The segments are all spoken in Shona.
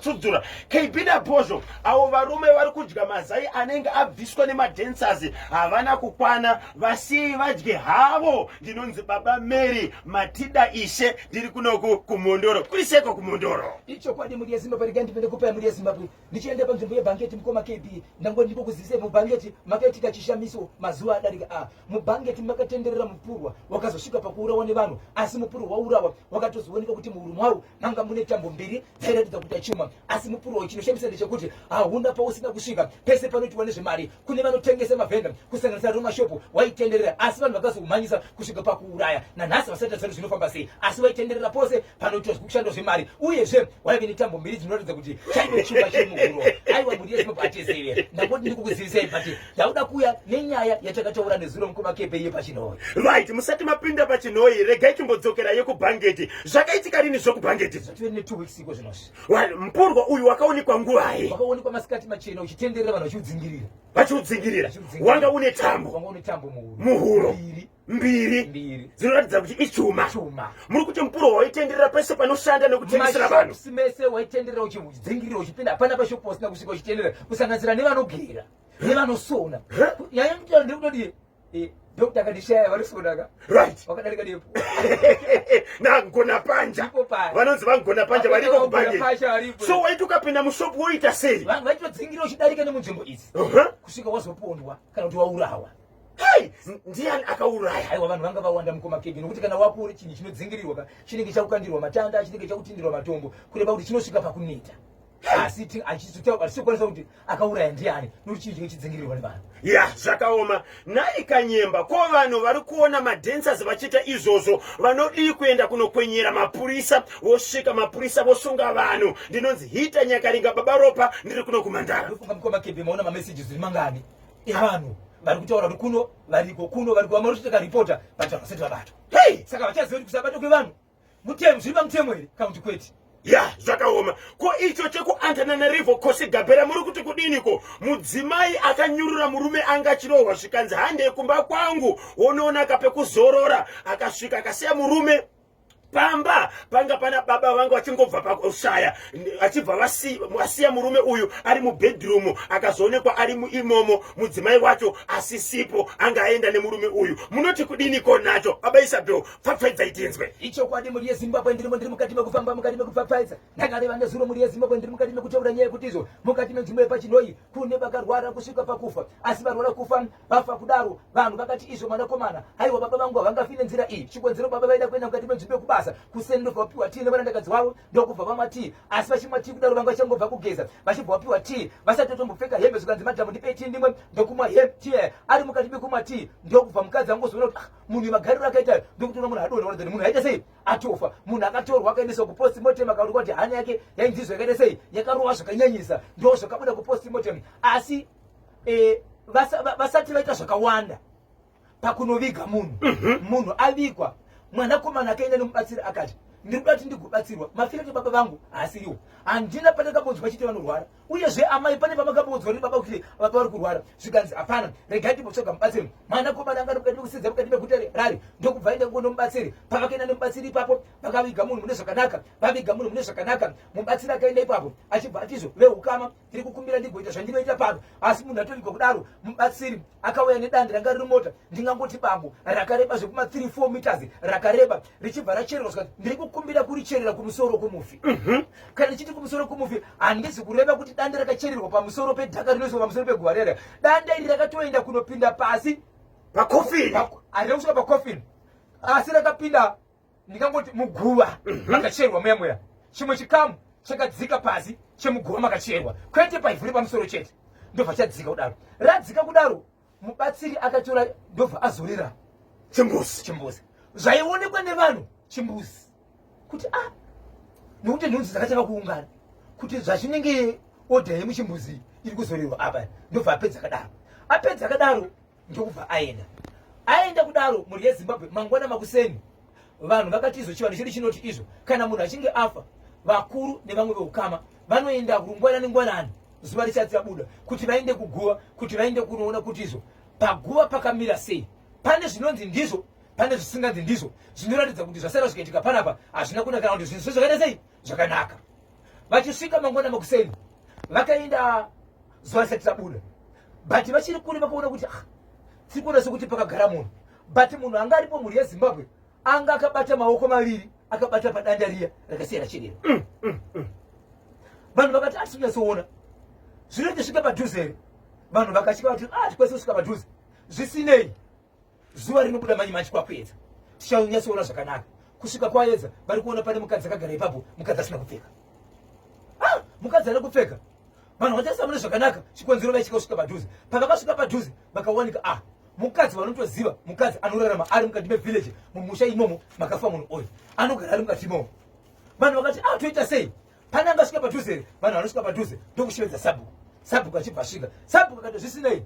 vatsudzura KB naPozvo avo varume vari kudya mazai anenge abviswa nemadancers havana kukwana vasiyei vadye havo. Ndinonzi Baba Mary Matida Ishe ndiri kunoku kuMondoro. Kuriseko kuMondoro icho kwadi muri yeZimbabwe rega ndipende kupa muri yeZimbabwe ndichienda panzvimbo yebhangeti mukoma KB ndango ndipo kuzise mubhangeti makaita chishamiso mazuva adarika mubhangeti makatenderera mupurwa wakazosvika pakuurawa nevanhu asi mupurwa waurawa wakatozooneka kuti muhuro mwaro manga mune tambo mbiri dzairatidza kuti achimwa asi mupurwa chinoshamisa ndechekuti hauna pausina kusvika pese panoitwa nezvemari kune vanotengesa mavhenda kusanganisira romashopu waitenderera asi vanhu vakazomhanyisa kusvika pakuuraya nanhasi vasati zvaru zvinofamba sei asi waitenderera pose panoitwa kushanda zvemari uyezve waive netambo mbiri dzinoratidza kuti chaive chuma chemuhuro aiwa muri yeZimbabwe atizive ndangoti ndiri kukuzivisai but ndauda kuuya nenyaya yatakataura nezuro mukoma KB yepachinhoi. Right, musati mapinda pachinhoi regai timbodzokera yekubhangeti. Zvakaitika rini zvokubhangeti? Zvative ne2 weeks iko zvinozvi. Mupurwa uyu wakaonekwa nguvai? Wakaonekwa masikati machena uchitenderera vanhu vachiudzingirira. Vachiudzingirira? Wanga une tambo? Wanga une tambo muhuro. Mbiri. Zvinoratidza kuti ichuma. Muri kuti mupurwa waitenderera pese panoshanda nekutengesera vanhu? Simese waitenderera uchiudzingirira uchipinda hapana pashopu usina kusvika uchitenderera kusanganisira nevanogera nevanosona. Nyaya ndiri kutoti Dr. Kadishaya varisonaka. Right. Wakadarika depo. Na ngona panja. Vanonzi vangona panja variko kubhangeti. So waiti ukapinda mushopu woita sei? Vanhu vaitodzingira uchidarika nemunzvimbo idzi. Kusvika wazopondwa kana kuti waurawa. Hai, ndiani akauraya? Aiwa vanhu vanga vawanda mukoma KB nokuti kana wapore chinhu chinodzingirirwa chinenge chakukandirwa matanda chinenge chakutindirwa matombo kureva kuti chinosvika pakuneta. Asi achizitaura sikwanisa kuti akauraya ndiani nokuti chinhu chidzingirirwa nevanhu. Ya, zvakaoma. Nai kanyemba ko vanhu vari kuona madancers vachiita izvozvo vanodi kuenda kunokwenyera mapurisa vosvika mapurisa vosunga vanhu. Ndinonzi hita Nyakaringa Baba Ropa ndiri kuno kuMandara. Ndofunga mukoma KB maona mamessages zviri mangani evanhu vari kutaura kuti kuno variko vamarototeka ripota but vakasati vabatwa. Hey, saka vachaziva kuti kusabatwa kwevanhu mutemo zviri pamutemo here kana kuti kwete. Ya, zvakaoma. Ko icho chekuAntananarivo Khosi Gabhera muri kuti kudiniko? Mudzimai akanyurura murume anga chirohwa zvikanzi hande kumba kwangu unoona kapekuzorora akasvika akasiya murume pamba panga pana baba vangu vachingobva pakushaya achibva vasiya murume uyu ari mubedroom akazoonekwa ari imomo mudzimai wacho asisipo anga aenda nemurume uyu. Munoti kudiniko nacho? Baba Isabel pfapfaidza itinzwe. Icho kwadi muri yeZimbabwe ndiri mukati mekufamba mukati mekupfapfaidza ndakareva nezuro muri yeZimbabwe ndiri mukati mekutaura nyaya yekuti izvo mukati menzvimbo yepachinhoi kune vakarwara kusvika pakufa asi varwara kufa vafa kudaro vanhu vakati izvo mwanakomana haiwa baba vangu havangafi nenzira iyi chikonzero baba vaida kuenda mukati menzvimbo yekubasa kuseni ndobva wapiwa tii nevarandakadzi vavo ndokubva vamwa tii asi vachimwa tii kudaro vanga vachangobva kugeza vachibva wapiwa tii vasati tombopfeka hembe zvikanzi madhamu ndipei tii ndimwe ndokumwa tii ari mukati mekumwa tii ndokubva mukadzi angozoona kuti munhu magariro akaita ndokutoona munhu adonoratidza munhu aita sei atofa munhu akatorwa akaendeswa kupostmortem akaonekwa kuti hana yake yainzizwa yakaita sei yakarova zvakanyanyisa ndo zvakabuda kupostmortem asi vasati vaita zvakawanda pakunoviga munhu avigwa mwanakomana akaenda nemubatsiri akati ndiri kuda kuti ndigobatsirwa mafiro kuti baba vangu haasiriwo handina pandakambonzwa chiti vanorwara uyezve amai pane pamakambonzwa kuti baba kuti baba vari kurwara zvikanzi hapana regai ndimbotsvaga mubatsiri mwanakomana anga mukati mekusidza mukati meguta rari ndokubva aenda kuno mubatsiri pavakaenda nemubatsiri ipapo vakaviga munhu mune zvakanaka vaviga munhu mune zvakanaka mubatsiri akaenda ipapo achibva atizvo veukama ndiri kukumbira ndigoita zvandinoita pano asi munhu atovigwa kudaro mubatsiri akauya nedanda ranga riri mota ndingangoti bango rakareba zvekuma 3-4 meters rakareba richibva rachererwa zvikati ndiri kukumbira kuricherera kumusoro kwomufi kana chiti kumusoro kwomufi handisi kureva kuti danda rakachererwa pamusoro pedhaka rinoiswa pamusoro peguva rera danda iri rakatoenda kunopinda pasi pakofini handina kusvika pakofini asi rakapinda ndingangoti muguva makachererwa muya chimwe chikamu chakadzika pasi chemuguva makachererwa kwete paivhu repamusoro chete ndobva chadzika kudaro radzika kudaro mubatsiri akatora ndobva azorera chimbuzi zvaionekwa nevanhu chimbuzi kuti nokuti nhunzi dzakatanga kuungana kuti zvazvinenge odha yemuchimbuzi iri kuzorerwa apa ndobva apedza kadaro ndokubva aenda kudaro muri yeZimbabwe mangwana makuseni vanhu vakati izvo chivanhu chiri chinoti izvo kana munhu achinge afa vakuru nevamwe veukama vanoenda kurungwana nengwanani zuva risati rabuda kuti vaende kuguva kuti vaende kunoona kuti izvo paguva pakamira sei pane zvinonzi ndizvo pane zvisinganzi ndizvo zvinoratidza kuti zvasara zvikaitika panapa hazvina kunaka kuti zvinhu zvakaita sei zvakanaka vachisvika mangwana makuseni vakaenda zuva risati rabuda but vachiri kure vakaona kuti tiri kuona sekuti pakagara munhu but munhu anga aripo mhuri yezimbabwe anga akabata maoko maviri akabata padanda riya rakasiyana chirero vanhu vakati atinyatsoona zvino tisvika padhuze here vanhu vakasvika vati tikwanise kusvika padhuze zvisinei zuva rinobuda manyi manji kwakuedza tichanyatsoona zvakanaka kusvika kwaedza vari kuona pane mukadzi akagara ipapo mukadzi asina kupfeka mukadzi ana kupfeka vanhu vatarisa mune zvakanaka chikonzero vaisvika kusvika padhuze pavakasvika padhuze vakawanika mukadzi vanotoziva mukadzi anorarama ari mukati mevhileji mumusha imomo makafa munhu oyo anogara ari mukati imomo vanhu vakati toita sei pane angasvika padhuze here vanhu vanosvika padhuze ndokushevedza sabhuku achibva asvika sabhuku akati zvisinei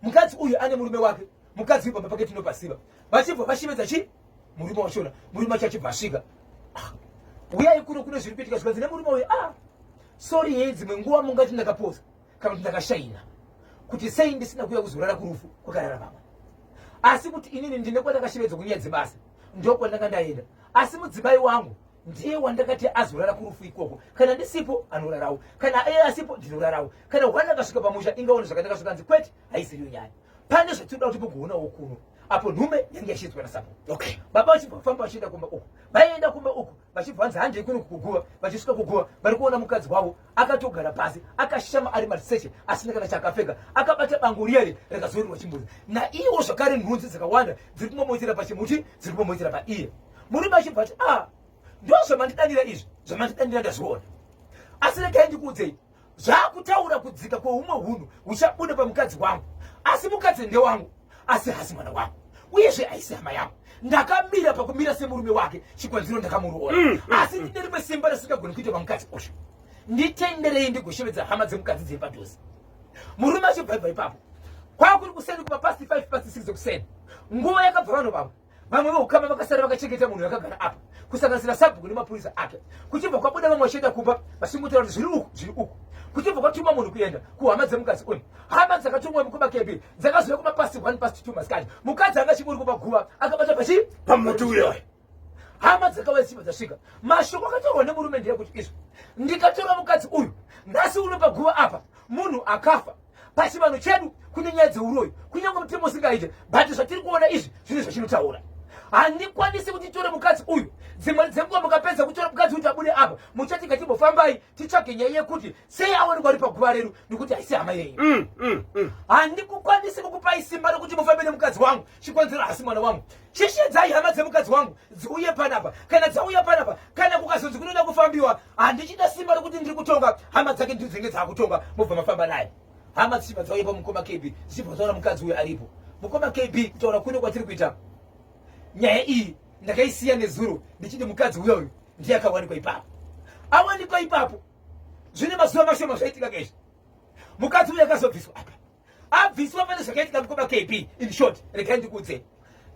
mukadzi uyu ane murume wake mukadzi uyu pamba pake tinopasiva vachibva vashevedza chi murume wachona murume wacho achibva asvika uyai kuno kune zviri kuitika zvikanzi nemurume uyu sori hei dzimwe nguva mungati ndakapoza kana kuti ndakashaina kuti sei ndisina kuuya kuzorara kurufu kwakarara vamwe asi kuti inini ndine kwandakashevedzwa kunyaya dzebasa ndo kwandanga ndaenda asi mudzimai wangu ndiye wandakati azorara kurufu ikoko kana ndisipo anorarawo kana iye asipo ndinorarawo kana hwandakasvika pamusha ingaona zvakanaka zvakanzi kwete haisiriyo nyaya pane zvatinoda kuti mugoonawo kuno apo nhume yange yachiedzwa naSapho baba vachibva vafamba vachienda kumba uku vaienda kumba uku vachibva vanzi handei kuno kuguva vachisvika kuguva vari kuona mukadzi wavo akatogara pasi akashama ari matiseche asina kana chaakapfeka akabata bango riyari rakazorirwa chimbuzi naiwo zvakare nhunzi dzakawanda dziri kumomoitira pachimuti dziri kumomoitira paiye murume achibva ati ndo zvamandidanira izvi zvamandidanira ndazviona asi regai ndikuudzei zvakutaura kudzika kwoumwe hunhu huchabuda pamukadzi wangu asi mukadzi ndewangu asi hasi mwana wangu uyezve haisi hama yangu ndakamira pakumira semurume wake chikwanziro ndakamuroora asi ndine rimwe simba risingagoni kuita pamukadzi osho nditenderei ndigoshevedza hama dzemukadzi dziri padhuze murume achibvaibva ipapo kwakuri kuseni kumapasti 5 past 6 kuseni nguva yakabva vanhu vavo vamwe veukama vakasara vakachengeta munhu yakagara apa kusanganisira sabhuku nemapurisa ake kuchibva kwabuda vamwe vachienda kumba vachimutaura kuti zviri uku kuchibva kwatuma munhu kuenda kuhama dzemukadzi uyu hama dzakatumwa mukumakebi dzakazoya kumapasti 1 past 2 masikati mukadzi anga chimuri kumaguva akabata pamuti uyo hama dzakauya simba dzasvika mashoko akatorwa nemurume ndeyekuti izvo ndikatora mukadzi uyu nhasi uno paguva apa munhu akafa pachivano chedu kune nyaya dzeuroyi kunyange mutemo usingaite but zvatiri kuona izvi zvine zvachinotaura handikwanisi kuti tore mukadzi uyu dzimwe dzenguva mukapedza kutora mukadzi uyu tabude apa muchati ngatimbofambai titsvage nyaya yekuti sei awanikwa ari paguva redu nekuti haisi hama yenyu handikukwanisi kukupai simba rekuti mufambe nemukadzi wangu chikwanziro hasi mwana wangu chishedzai hama dzemukadzi wangu dziuye panapa kana dzauya panapa kana kukazonzi kunoda kufambiwa handichida simba rekuti ndiri kutonga hama dzake ndidzinge dzakutonga mubva mafamba naye hama dzichibva dzauya pamukoma KB dzichibva dzaona mukadzi uyu aripo mukoma KB kutaura kune kwatiri kuita nyaya iyi ndakaisiya nezuro ndichiti mukadzi uyoyu ndiye akawanikwa ipapo awanikwa ipapo zvine mazuva mashoma zvaitika kaizvi mukadzi uyu akazobviswa apa abviswa pane zvakaitika mukoma KB in short regai ndikuudzei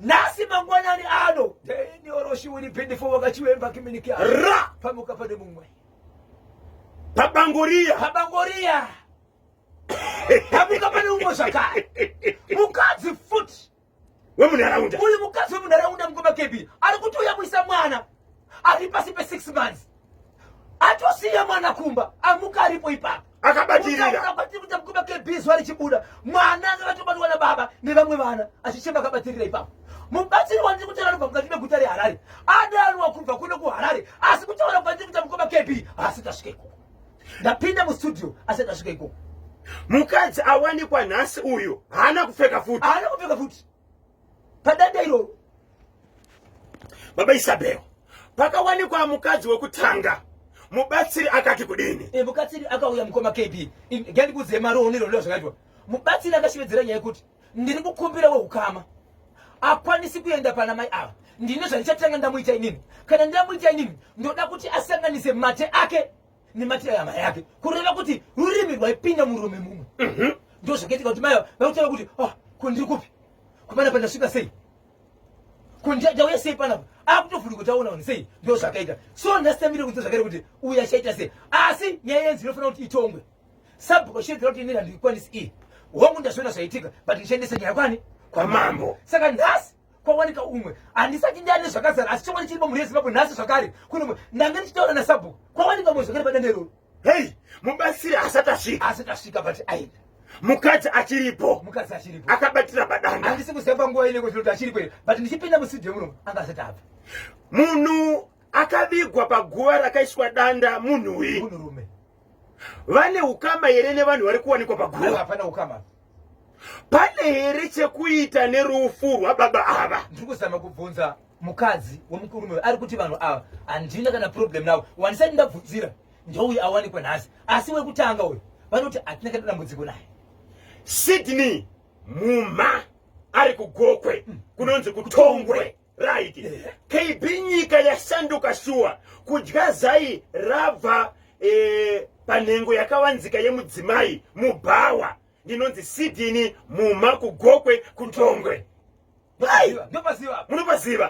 nhasi mangwanani ano ndenioroshiuri bhindifo wakachiwemba kiminikia pamuka pane mumwe pabangoriya pamuka pane mumwe zvakare mukadzi futi wemunharaunda uyu mukadzi wemunharaunda mukoma KB ari kuti uyamwisa mwana ari pasi pe6 months atosiya mwana kumba amuka aripo ipapo akabatirira kwatiri kuita mukoma KB zuva richibuda mwana akatobatwa nababa nevamwe vana achichema akabatirira ipapo mubatsiri wandiri kutaura kubva mukati meguta reHarare adanwa kubva kuno kuHarare asi kutaura kwandiri kuita mukoma KB asi tasvika ikoko ndapinda mustudio asi tasvika ikoko mukadzi awanikwa nhasi uyu haana kupfeka futi padanda iroro baba Isabel pakawanikwa mukadzi wekutanga mubatsiri akati kudini mubatsiri akauya mukoma KB ngandikuudze maronero ndo zvakaitwa mubatsiri akashevedzera nyaya yekuti ndiri kukumbira weukama akwanisi kuenda pana mai ava ndine zvandichatanga ndamuita inini kana ndamuita inini ndoda kuti asanganise mate ake nemate yama yake kureva kuti rurimi rwaipinda murume mumwe ndo zvakaitika kuti mai vakutaura kuti kundiri kupi kupanapa ndasvika sei ndauya sei panapa akutovhuri kuti aona sei ndo zvakaita so ndasamire kuti zvakaita kuti uyu achaita sei asi nyaya yenzi inofanira kuti itongwe sabhuku shedzera kuti inini handikwanisi iyi hongu ndazviona zvaitika but ndichandisa nyaya kwani kwamambo saka nhasi kwawanika umwe handisati ndiani zvakazara asi chokwadi chiri pamhuri yezimbabwe nhasi zvakare kuno ndanga ndichitaura nasabhuku kwawanika mwe zvakare padandero Hey, mubatsiri asati asvika but aenda mukadzi achiripo akabatira padanda. handisi kuziva panguva ine kuti achiripo but ndichipinda musidhe muno anga asati abva. Munhu akavigwa paguva rakaiswa danda munhuwi. Munhurume Vane ukama here nevanhu vari kuwanikwa paguva? hapana ukama. Pane here chekuita nerufu rwababa ava? Ndiri kuzama kubvunza mukadzi womurume ari kuti vanhu ava handina kana problem navo, wandisati ndabvunzira ndouyu awanikwa nhasi, asi wekutanga uyu vanoti hatina kana dambudziko naye. Sydney Muma ari kugokwe kunonzi kutongwe, right? KB nyika yasanduka shuwa kudya zai rabva panhengo yakawanzika yemudzimai mubhawa ndinonzi Sydney Muma kugokwe kutongwe. Munopaziva?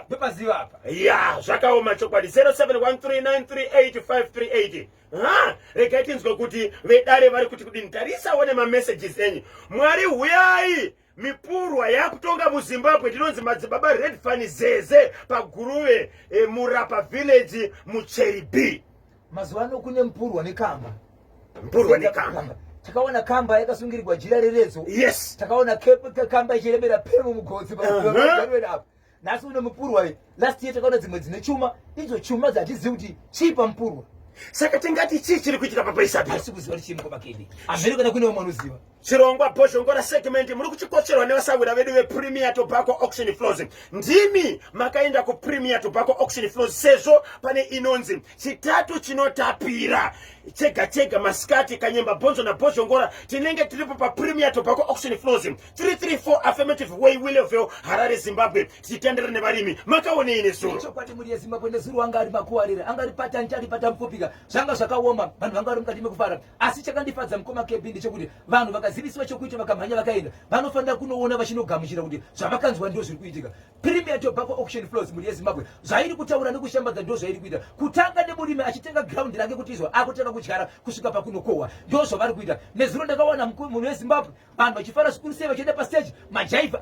Ndopaziva apa. Ya, zvakaoma chokwadi. 0713938538. Regai tinzwe kuti vedare vari kuti kudini. Tarisawo nemamessages enyu. Mwari huyai, mipurwa yakutonga muZimbabwe ndinonzi madzibaba Red Fan Zeze paguruve Murapa Village muCherry B. Mazuva ano kune mupurwa nekamba. Mupurwa nekamba. Takaona kamba yakasungirirwa jira reredzo. Yes. Takaona kamba ichiremera pemu mugodzi pa. Nasi une mupurwa last year takaona dzimwe dzine chuma, idzo chuma dzatizivi kuti chipa mupurwa. Saka tingati chii chiri kuitika papaisapi? Asi kuziva kuti chii mukobakeni. Amene kana kune umwe unoziva. Chirongwa Boshongora segment muri kuchikocherwa nevasawira vedu vePremier Tobacco Auction Floors. Ndimi makaenda kuPremier Tobacco Auction Floors sezvo pane inonzi chitatu chinotapira chega maskati kanyemba bonzo na Boshongora tinenge tiripo paPremier Tobacco Auction Floors 334 Affirmative Way Willowville Harare Zimbabwe tichitendera nevarimi makaone ine soro chokwadi muri yeZimbabwe nezuru anga ari makuwarira anga ari patani ari patamukopika zvanga zvakaoma vanhu vanga vari mukati mekufara asi chakandifadza mukoma kebi ndechekuti vanhu vakazivisiwa chokuita vakamhanya vakaenda vanofanira kunoona vachinogamuchira kuti zvavakanzwa ndio zviri kuitika. Premier Tobacco Auction Floors muri yeZimbabwe zvairi kutaura nekushambadza ndio zvairi kuita kutanga nemurimi achitenga ground rake kuti izvo akutanga kudyara kusvika pakunokohwa ndio zvavari kuita. Nezuro ndakawana munhu weZimbabwe vanhu vachifara zvikuru sei vachienda pastage majaiva